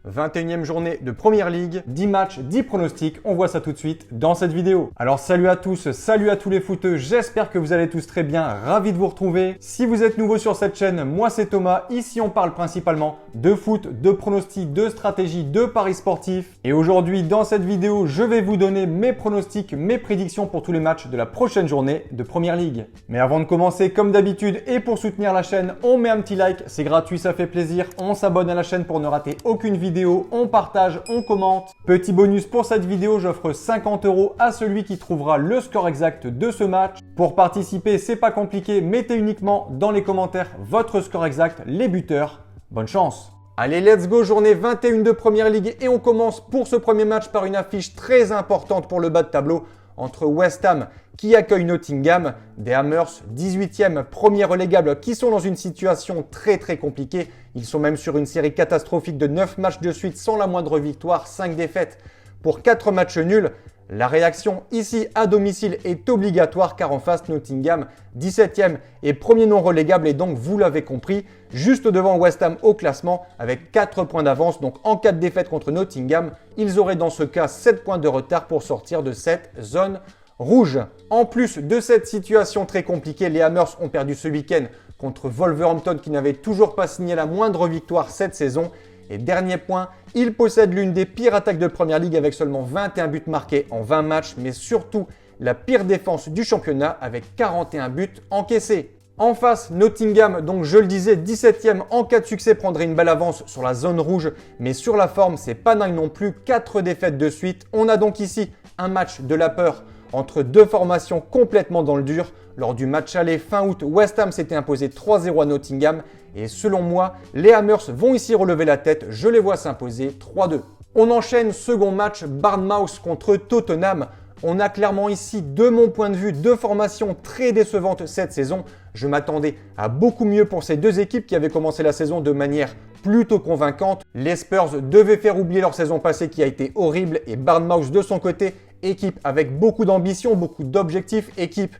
21e journée de Première Ligue, 10 matchs, 10 pronostics, on voit ça tout de suite dans cette vidéo. Alors salut à tous, salut à tous les footeux, j'espère que vous allez tous très bien, ravi de vous retrouver. Si vous êtes nouveau sur cette chaîne, moi c'est Thomas, ici on parle principalement de foot, de pronostics, de stratégie, de paris sportifs. Et aujourd'hui dans cette vidéo, je vais vous donner mes pronostics, mes prédictions pour tous les matchs de la prochaine journée de Première Ligue. Mais avant de commencer, comme d'habitude, et pour soutenir la chaîne, on met un petit like, c'est gratuit, ça fait plaisir, on s'abonne à la chaîne pour ne rater aucune vidéo. On partage, on commente. Petit bonus pour cette vidéo, j'offre 50 € à celui qui trouvera le score exact de ce match. Pour participer, c'est pas compliqué, mettez uniquement dans les commentaires votre score exact, les buteurs. Bonne chance! Allez, let's go, journée 21 de Première Ligue et on commence pour ce premier match par une affiche très importante pour le bas de tableau entre West Ham qui accueille Nottingham, des Hammers 18e, premier relégable qui sont dans une situation très compliquée. Ils sont même sur une série catastrophique de 9 matchs de suite sans la moindre victoire, 5 défaites pour 4 matchs nuls. La réaction ici à domicile est obligatoire car en face Nottingham 17e et premier non relégable et donc vous l'avez compris, juste devant West Ham au classement avec 4 points d'avance. Donc en cas de défaite contre Nottingham, ils auraient dans ce cas 7 points de retard pour sortir de cette zone rouge. En plus de cette situation très compliquée, les Hammers ont perdu ce week-end contre Wolverhampton qui n'avait toujours pas signé la moindre victoire cette saison. Et dernier point, ils possèdent l'une des pires attaques de Première Ligue avec seulement 21 buts marqués en 20 matchs, mais surtout la pire défense du championnat avec 41 buts encaissés. En face, Nottingham, donc je le disais, 17e, en cas de succès prendrait une belle avance sur la zone rouge, mais sur la forme, c'est pas dingue non plus, 4 défaites de suite. On a donc ici un match de la peur entre deux formations complètement dans le dur. Lors du match aller fin août, West Ham s'était imposé 3-0 à Nottingham et selon moi, les Hammers vont ici relever la tête, je les vois s'imposer 3-2. On enchaîne, second match, Bournemouth contre Tottenham. On a clairement ici, de mon point de vue, deux formations très décevantes cette saison. Je m'attendais à beaucoup mieux pour ces deux équipes qui avaient commencé la saison de manière plutôt convaincante. Les Spurs devaient faire oublier leur saison passée qui a été horrible et Bournemouth de son côté, équipe avec beaucoup d'ambition, beaucoup d'objectifs, équipe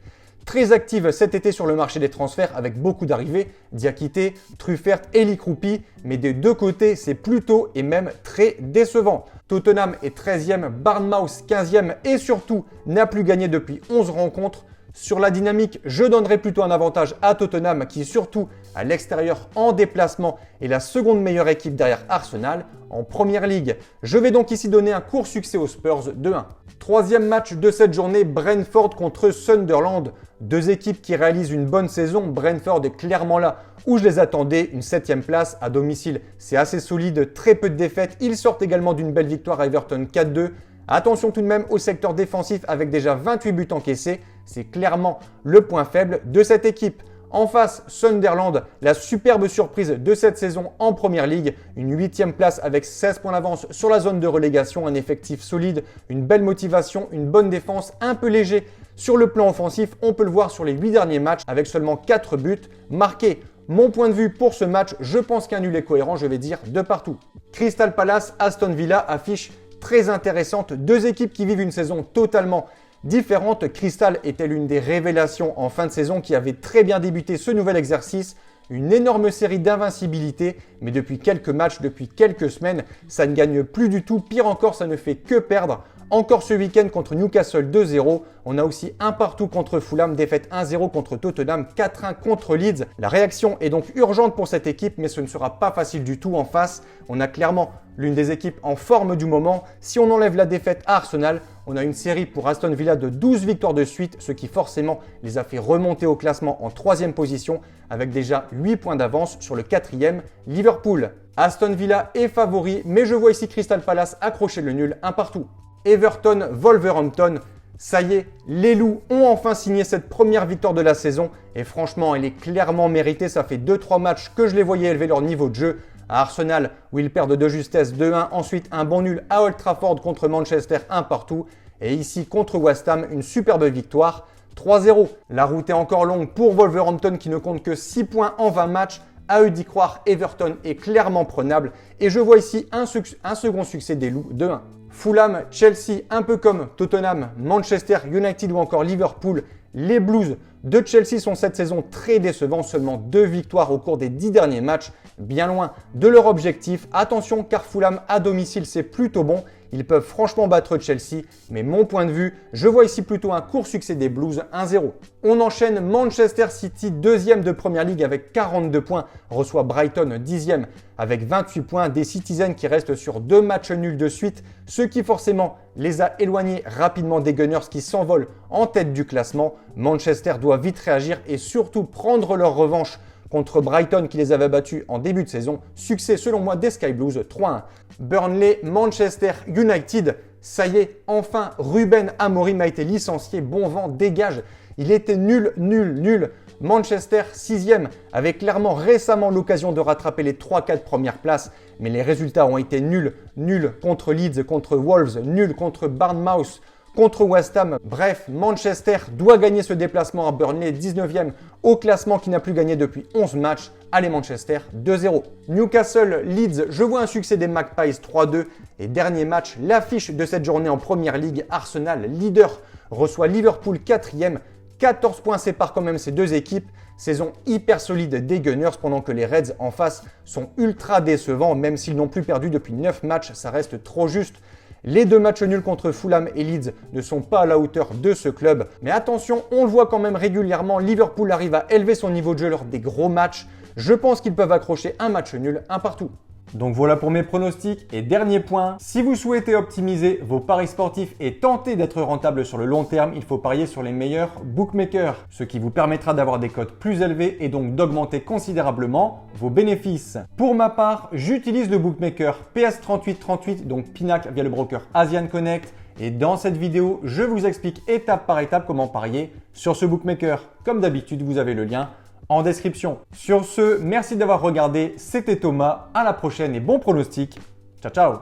très active cet été sur le marché des transferts avec beaucoup d'arrivées, Diakité, Truffert et Likroupi, mais des deux côtés, c'est plutôt et même très décevant. Tottenham est 13e, Bournemouth 15e et surtout n'a plus gagné depuis 11 rencontres. Sur la dynamique, je donnerai plutôt un avantage à Tottenham qui surtout à l'extérieur en déplacement est la seconde meilleure équipe derrière Arsenal en Première Ligue. Je vais donc ici donner un court succès aux Spurs 2-1. Troisième match de cette journée, Brentford contre Sunderland. Deux équipes qui réalisent une bonne saison. Brentford est clairement là où je les attendais, une 7e place à domicile. C'est assez solide, très peu de défaites. Ils sortent également d'une belle victoire à Everton 4-2. Attention tout de même au secteur défensif avec déjà 28 buts encaissés. C'est clairement le point faible de cette équipe. En face, Sunderland, la superbe surprise de cette saison en Première Ligue. Une 8e place avec 16 points d'avance sur la zone de relégation. Un effectif solide, une belle motivation, une bonne défense, un peu léger sur le plan offensif. On peut le voir sur les 8 derniers matchs avec seulement 4 buts marqués. Mon point de vue pour ce match, je pense qu'un nul est cohérent, je vais dire de partout. Crystal Palace, Aston Villa, affiche très intéressante. Deux équipes qui vivent une saison totalement différente. Crystal était l'une des révélations en fin de saison qui avait très bien débuté ce nouvel exercice. Une énorme série d'invincibilité, mais depuis quelques matchs, depuis quelques semaines, ça ne gagne plus du tout. Pire encore, ça ne fait que perdre. Encore ce week-end contre Newcastle 2-0. On a aussi un partout contre Fulham, défaite 1-0 contre Tottenham, 4-1 contre Leeds. La réaction est donc urgente pour cette équipe, mais ce ne sera pas facile du tout en face. On a clairement l'une des équipes en forme du moment. Si on enlève la défaite à Arsenal, on a une série pour Aston Villa de 12 victoires de suite, ce qui forcément les a fait remonter au classement en 3e position avec déjà 8 points d'avance sur le 4e Liverpool. Aston Villa est favori, mais je vois ici Crystal Palace accrocher le nul un partout. Everton, Wolverhampton, ça y est, les Loups ont enfin signé cette première victoire de la saison et franchement, elle est clairement méritée. Ça fait 2-3 matchs que je les voyais élever leur niveau de jeu. À Arsenal, où ils perdent de justesse 2-1, ensuite un bon nul à Old Trafford contre Manchester 1 partout et ici contre West Ham, une superbe victoire 3-0. La route est encore longue pour Wolverhampton qui ne compte que 6 points en 20 matchs. À eux d'y croire, Everton est clairement prenable et je vois ici un second succès des Loups 2-1. Fulham, Chelsea, un peu comme Tottenham, Manchester United ou encore Liverpool, les Blues de Chelsea sont cette saison très décevants, seulement 2 victoires au cours des 10 derniers matchs, bien loin de leur objectif. Attention car Fulham à domicile c'est plutôt bon, ils peuvent franchement battre Chelsea, mais mon point de vue, je vois ici plutôt un court succès des Blues 1-0. On enchaîne Manchester City, deuxième de Premier League avec 42 points, reçoit Brighton 10e avec 28 points, des Citizens qui restent sur 2 matchs nuls de suite, ce qui forcément les a éloignés rapidement des Gunners qui s'envolent en tête du classement. Manchester doit vite réagir et surtout prendre leur revanche contre Brighton qui les avait battus en début de saison. Succès selon moi des Sky Blues 3-1. Burnley, Manchester United. Ça y est, enfin Ruben Amorim a été licencié. Bon vent, dégage. Il était nul. Manchester 6e avait clairement récemment l'occasion de rattraper les 3-4 premières places, mais les résultats ont été nuls. Nul contre Leeds, contre Wolves, nul contre Bournemouth, contre West Ham. Bref, Manchester doit gagner ce déplacement à Burnley, 19e au classement qui n'a plus gagné depuis 11 matchs. Allez Manchester, 2-0. Newcastle, Leeds, je vois un succès des Magpies 3-2. Et dernier match, l'affiche de cette journée en Premier League, Arsenal, leader, reçoit Liverpool 4e. 14 points séparent quand même ces deux équipes. Saison hyper solide des Gunners pendant que les Reds en face sont ultra décevants. Même s'ils n'ont plus perdu depuis 9 matchs, ça reste trop juste. Les 2 matchs nuls contre Fulham et Leeds ne sont pas à la hauteur de ce club. Mais attention, on le voit quand même régulièrement, Liverpool arrive à élever son niveau de jeu lors des gros matchs. Je pense qu'ils peuvent accrocher un match nul, un partout. Donc voilà pour mes pronostics. Et dernier point, si vous souhaitez optimiser vos paris sportifs et tenter d'être rentable sur le long terme, il faut parier sur les meilleurs bookmakers, ce qui vous permettra d'avoir des cotes plus élevées et donc d'augmenter considérablement vos bénéfices. Pour ma part, j'utilise le bookmaker PS3838, donc Pinac via le broker Asian Connect. Et dans cette vidéo, je vous explique étape par étape comment parier sur ce bookmaker. Comme d'habitude, vous avez le lien en description. Sur ce, merci d'avoir regardé, c'était Thomas, à la prochaine et bon pronostic. Ciao ciao.